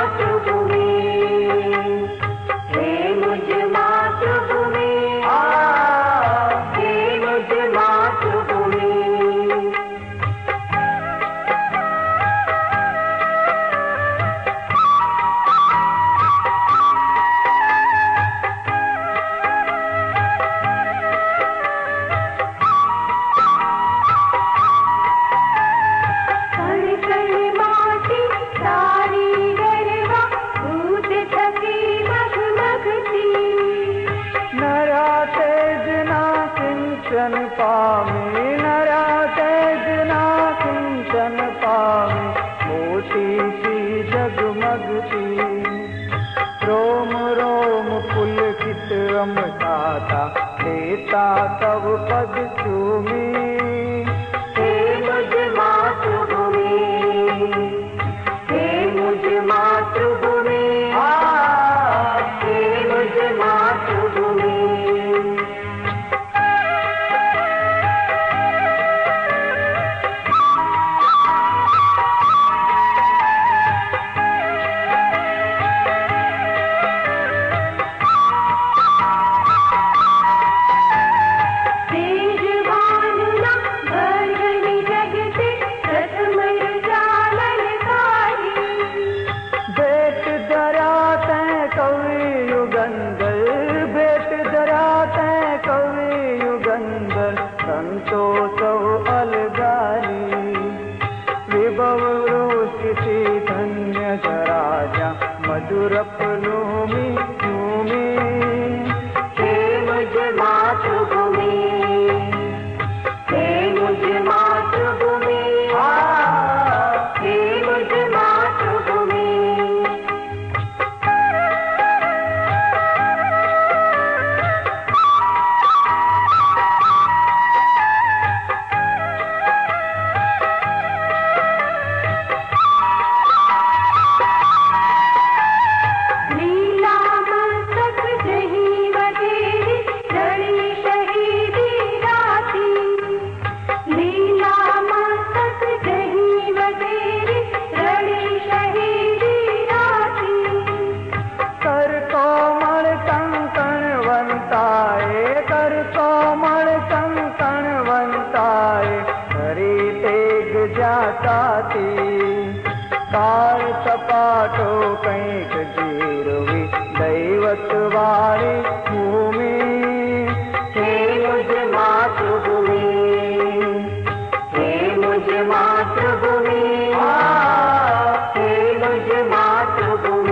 मातृभूमि, हे मुझ मातृभूमि, हे मुझ मातृभूमि। पामे नरा तेज ना सिंचन पामे, मोती सी जगमगती, रोम रोम पुलकित रमताता, लेता तब पद चूमी। हे मुझ मातृभूमि, हे मुझ मातृभूमि, हे मुझ मातृभूमि। संतोष अलगारी विभव रोषिति धन्य राजा, मधुर प्लूमि भूमि। हे मुझ मातृभूमि, हे मुझ मातृभूमि, हे मुझ मातृभूमि। कर कोमल कंकण वंताए, हरि तेग जाताती, काल सपाटो कंक जीरवी, दैवत वाली भूमि। हे मुझ मातृभूमि, हे मुझ मातृभूमि, हे मुझ मातृभूमि।